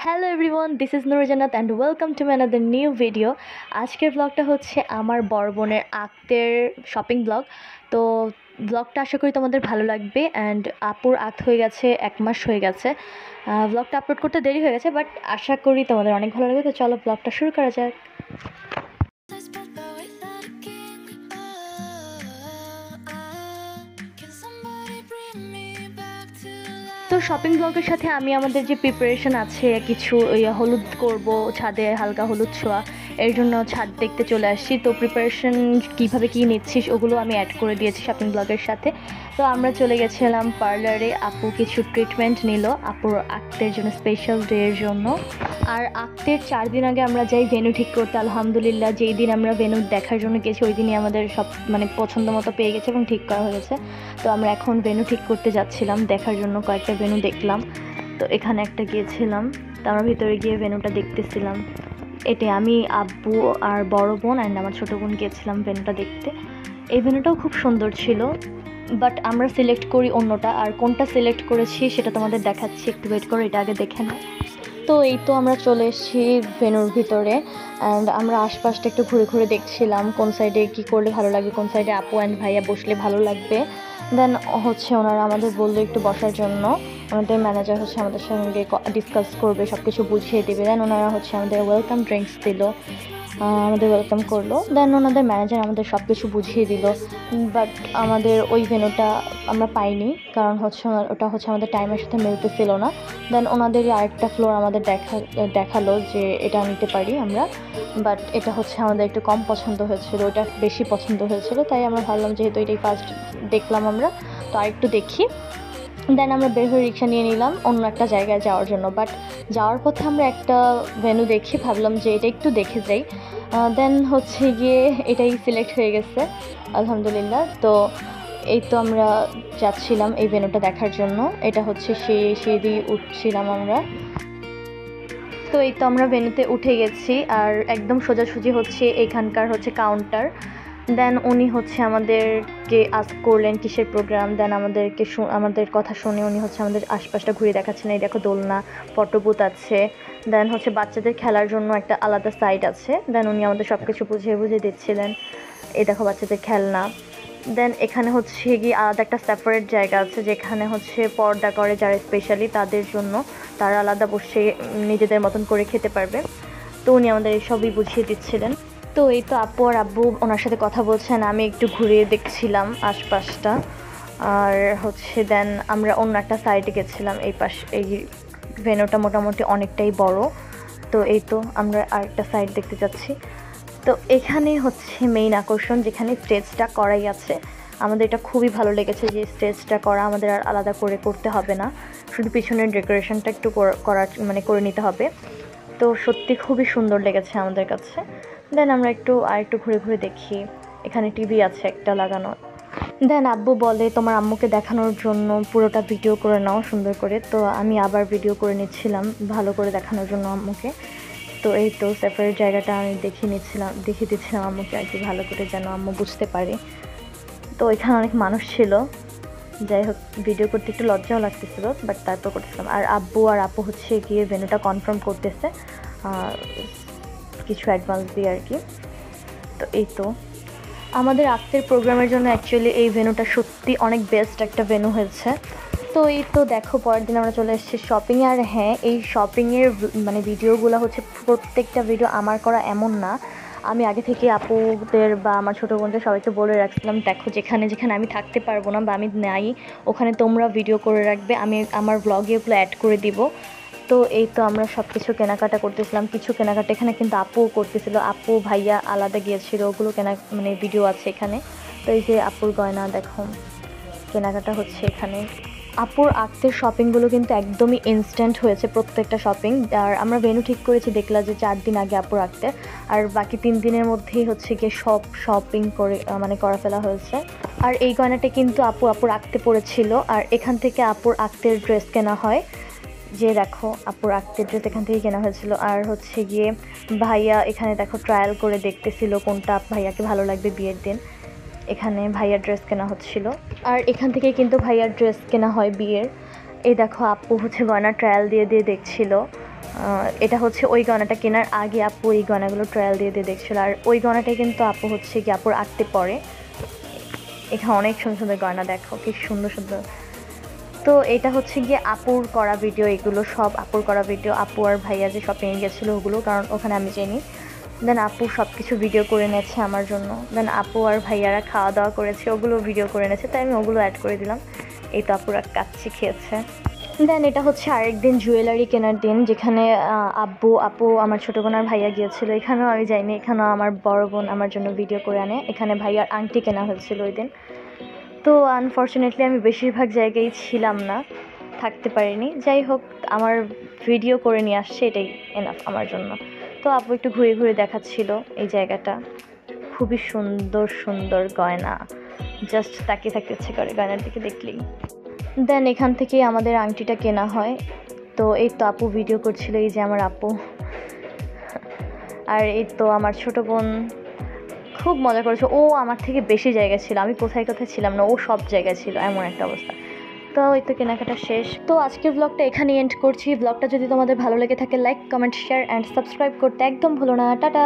Hello everyone, this is Nurjannat and welcome to my another new video. আজকের ব্লগটা হচ্ছে আমার বড় বোনের আক্তের শপিং ব্লগ। তো ব্লগটা আশা করি তোমাদের ভালো লাগবে। অ্যান্ড আপুর আক্ত হয়ে গেছে 1 মাস হয়ে গেছে। ব্লগটা আপলোড করতে দেরি হয়ে গেছে, বাট আশা করি তোমাদের অনেক ভালো লাগবে। তো চলো ব্লগটা শুরু করা যাক। তো শপিং ব্লগের সাথে আমি আমাদের যে প্রিপারেশন আছে কিছু হলুদ করব, ছাদে হালকা হলুদ ছোঁয়া, এর জন্য ছাদ দেখতে চলে আসছি। তো প্রিপারেশন কীভাবে কী নিচ্ছিস ওগুলো আমি অ্যাড করে দিয়েছি শপিং ব্লগের সাথে। তো আমরা চলে গেছিলাম পার্লারে, আপু কিছু ট্রিটমেন্ট নিল আপুর আক্তের জন্য, স্পেশাল ডের জন্য। আর আক্তের 4 দিন আগে আমরা যাই ভেন্যু ঠিক করতে। আলহামদুলিল্লাহ, যেই দিন আমরা ভেন্যু দেখার জন্য গেছি ওই দিনই আমাদের সব পছন্দ মতো পেয়ে গেছে এবং ঠিক করা হয়েছে। তো আমরা এখন ভেন্যু ঠিক করতে যাচ্ছিলাম, দেখার জন্য কয়েকটা ভেন্যু দেখলাম। তো এখানে একটা গিয়েছিলাম, তো আমরা ভিতরে গিয়ে ভেন্যুটা দেখতেছিলাম। এটাই আমি, আব্বু আর বড় বোন অ্যান্ড আমার ছোটো বোন গিয়েছিলাম ভেন্যুটা দেখতে। এই ভেন্যুটাও খুব সুন্দর ছিল, বাট আমরা সিলেক্ট করি অন্যটা। আর কোনটা সিলেক্ট করেছি সেটা তোমাদের দেখাচ্ছি, একটু ওয়েট করো, এটা আগে দেখে নাও। তো এই তো আমরা চলে এসেছি ভেন্যুর ভিতরে অ্যান্ড আমরা আশপাশটা একটু ঘুরে ঘুরে দেখছিলাম কোন সাইডে কী করলে ভালো লাগবে, কোন সাইডে আপু অ্যান্ড ভাইয়া বসলে ভালো লাগবে। দেন হচ্ছে ওনারা আমাদের বললো একটু বসার জন্য। আমাদের ম্যানেজার হচ্ছে আমাদের সঙ্গে ডিসকাস করবে, সব কিছু বুঝিয়ে দেবে। দেন ওনারা হচ্ছে আমাদের ওয়েলকাম ড্রিঙ্কস দিল, আমাদের ওয়েলকাম করলো। দেন ওনাদের ম্যানেজার আমাদের সব কিছু বুঝিয়ে দিল। বাট আমাদের ওই ভেন্যুটা আমরা পাইনি, কারণ হচ্ছে ওটা হচ্ছে আমাদের টাইমের সাথে মিলতেছিল না। দেন ওনাদের আরেকটা ফ্লোর আমাদের দেখালো যে এটা নিতে পারি আমরা, বাট এটা হচ্ছে আমাদের একটু কম পছন্দ হয়েছিল, ওটা বেশি পছন্দ হয়েছিল। তাই আমরা ভাবলাম যেহেতু এটাই ফার্স্ট দেখলাম আমরা, তো আরেকটু দেখি। দেন আমরা বের হয়ে রিক্সা নিয়ে নিলাম অন্য একটা জায়গায় যাওয়ার জন্য। বাট যাওয়ার পথে আমরা একটা ভেন্যু দেখি, ভাবলাম যে এটা একটু দেখে যাই। দেন হচ্ছে গিয়ে এটাই সিলেক্ট হয়ে গেছে আলহামদুলিল্লাহ। তো এই তো আমরা যাচ্ছিলাম এই ভেন্যুটা দেখার জন্য। এটা হচ্ছে সিঁড়ি উঠছিলাম আমরা। তো এই তো আমরা ভেন্যুতে উঠে গেছি আর একদম সোজাসুজি হচ্ছে এখানকার হচ্ছে কাউন্টার। দেন উনি হচ্ছে আমাদেরকে আস্ক করলেন কিসের প্রোগ্রাম। দেন আমাদের কথা শুনে উনি হচ্ছে আমাদের আশপাশটা ঘুরে দেখাচ্ছেন। এই দেখো দোলনা, ফটোবুথ আছে। দেন হচ্ছে বাচ্চাদের খেলার জন্য একটা আলাদা সাইড আছে। দেন উনি আমাদের সব কিছু বুঝিয়ে দিচ্ছিলেন। এই দেখো বাচ্চাদের খেলনা। দেন এখানে হচ্ছে গিয়ে আলাদা একটা সেপারেট জায়গা আছে যেখানে হচ্ছে পর্দা করে যারা স্পেশালি তাদের জন্য, তারা আলাদা বসে নিজেদের মতন করে খেতে পারবে। তো উনি আমাদের এইসবই বুঝিয়ে দিচ্ছিলেন। তো এই তো আপু আর আব্বু ওনার সাথে কথা বলছেন, আমি একটু ঘুরে দেখছিলাম আশপাশটা। আর হচ্ছে দেন আমরা অন্য একটা সাইডে গেছিলাম। এই ভেন্যুটা মোটামুটি অনেকটাই বড়। তো এই তো আমরা আরেকটা সাইড দেখতে যাচ্ছি। তো এখানে হচ্ছে মেইন আকর্ষণ, যেখানে স্টেজটা করাই আছে। আমাদের এটা খুবই ভালো লেগেছে যে স্টেজটা করা, আমাদের আর আলাদা করে করতে হবে না, শুধু পিছনের ডেকোরেশনটা একটু করে নিতে হবে। তো সত্যি খুবই সুন্দর লেগেছে আমাদের কাছে। দেন আমরা আরেকটু ঘুরে ঘুরে দেখি। এখানে টিভি আছে একটা লাগানো। দেন আব্বু বলে তোমার আম্মুকে দেখানোর জন্য পুরোটা ভিডিও করে নাও সুন্দর করে। তো আমি আবার ভিডিও করে নিচ্ছিলাম ভালো করে দেখানোর জন্য আম্মুকে। তো এই তো সেপারেট জায়গাটা আমি দেখিয়ে দিচ্ছিলাম আম্মুকে আর কি, ভালো করে যেন আম্মু বুঝতে পারে। তো এখানে অনেক মানুষ ছিল, যাই হোক ভিডিও করতে একটু লজ্জাও লাগতেছিল, বাট তারপর করতেছিলাম। আর আব্বু আর আপু হচ্ছে গিয়ে ভেন্যুটা কনফার্ম করতেছে কিছু অ্যাডভান্স দিয়ে আর কি। তো এই তো আমাদের আক্তের প্রোগ্রামের জন্য অ্যাকচুয়ালি এই ভেন্যুটা সত্যি অনেক বেস্ট একটা ভেন্যু হয়েছে। তো এই তো দেখো পরের দিন আমরা চলে এসেছি শপিংয়ে। আর হ্যাঁ, এই শপিংয়ের ভিডিওগুলো হচ্ছে প্রত্যেকটা ভিডিও আমার করা এমন না, আমি আগে থেকে আপুদের বা আমার ছোটো বোনদের সবাইকে বলে রাখছিলাম দেখো যেখানে যেখানে আমি থাকতে পারবো না বা আমি নাই ওখানে তোমরা ভিডিও করে রাখবে, আমি আমার ব্লগে ওগুলো অ্যাড করে দিব। তো এই তো আমরা সব কিছু কেনাকাটা করতেছিলাম। কিছু কেনাকাটা এখানে কিন্তু আপুও করতেছিল, আপু ভাইয়া আলাদা গিয়েছিল, ওগুলো ভিডিও আছে এখানে। তো এই যে আপুর গয়না দেখো কেনাকাটা হচ্ছে এখানে। আপুর আক্তের শপিংগুলো কিন্তু একদমই ইনস্ট্যান্ট হয়েছে প্রত্যেকটা শপিং। আর আমরা ভেন্যু ঠিক করেছি দেখলাম যে 4 দিন আগে আপুর আক্তের, আর বাকি 3 দিনের মধ্যেই হচ্ছে গিয়ে সব শপিং করে করা ফেলা হয়েছে। আর এই গয়নাটা কিন্তু আপুর আক্তে পড়েছিল, আর এখান থেকে আপুর আক্তের ড্রেস কেনা হয়। যে দেখো আপুর আক্তের ড্রেস এখান থেকে কেনা হয়েছিল। আর হচ্ছে গিয়ে ভাইয়া এখানে দেখো ট্রায়াল করে দেখতেছিল কোনটা ভাইয়াকে ভালো লাগবে বিয়ের দিন। এখানে ভাইয়ার ড্রেস কেনা হচ্ছিল, আর এখান থেকে কিন্তু ভাইয়ার ড্রেস কেনা হয় বিয়ের। এই দেখো আপু হচ্ছে গয়না ট্রায়াল দিয়ে দেখছিল। এটা হচ্ছে ওই গয়নাটা কেনার আগে আপু এই গয়নাগুলো ট্রায়াল দিয়ে দিয়ে দেখছিল। আর ওই গয়নাটাই কিন্তু আপু হচ্ছে কি আপুর আঁকতে পড়ে। এখানে অনেক সুন্দর সুন্দর গয়না, দেখো কি সুন্দর সুন্দর। তো এটা হচ্ছে গিয়ে আপুর করা ভিডিও, এগুলো সব আপুর করা ভিডিও। আপু আর ভাইয়া যে শপিংয়ে গেছিলো ওগুলো, কারণ ওখানে আমি যাইনি। দেন আপু সব কিছু ভিডিও করে নিয়েছে আমার জন্য। দেন আপু আর ভাইয়ারা খাওয়া দাওয়া করেছে, ওগুলো ভিডিও করে নিয়েছে, তাই আমি ওগুলো অ্যাড করে দিলাম। এই তো আপুরা কাচ্চি খেয়েছে। দেন এটা হচ্ছে আরেকদিন জুয়েলারি কেনার দিন, যেখানে আব্বু, আপু, আমার ছোটো বোন আর ভাইয়া গিয়েছিলো। এখানেও আমি যাইনি, এখানেও আমার বড় বোন আমার জন্য ভিডিও করে আনে। এখানে ভাইয়ার আংটি কেনা হয়েছিল ওই দিন। তো আনফর্চুনেটলি আমি বেশিরভাগ জায়গায় ছিলাম না, থাকতে পারিনি। যাই হোক, আমার ভিডিও করে নিয়ে আসছে, এটাই এনাফ আমার জন্য। তো আপু একটু ঘুরে ঘুরে দেখাচ্ছিল এই জায়গাটা। খুবই সুন্দর সুন্দর গয়না, জাস্ট তাকিয়ে থাকতে ইচ্ছে করে গয়নার দিকে দেখলেই। দেন এখান থেকেই আমাদের আংটিটা কেনা হয়। তো এই তো আপু ভিডিও করছিল, এই যে আমার আপু। আর এই তো আমার ছোটো বোন খুব মজা করেছে। ও আমার থেকে বেশি জায়গায় ছিল, আমি কোথায় কোথায় ছিলাম না, ও সব জায়গায় ছিল, এমন একটা অবস্থা। তো এই তো কেনাকাটা শেষ। তো আজকের ব্লগটা এখানেই এন্ড করছি। ব্লগটা যদি তোমাদের ভালো লেগে থাকে, like, comment, share and subscribe করতে একদম ভুলো না। টাটা।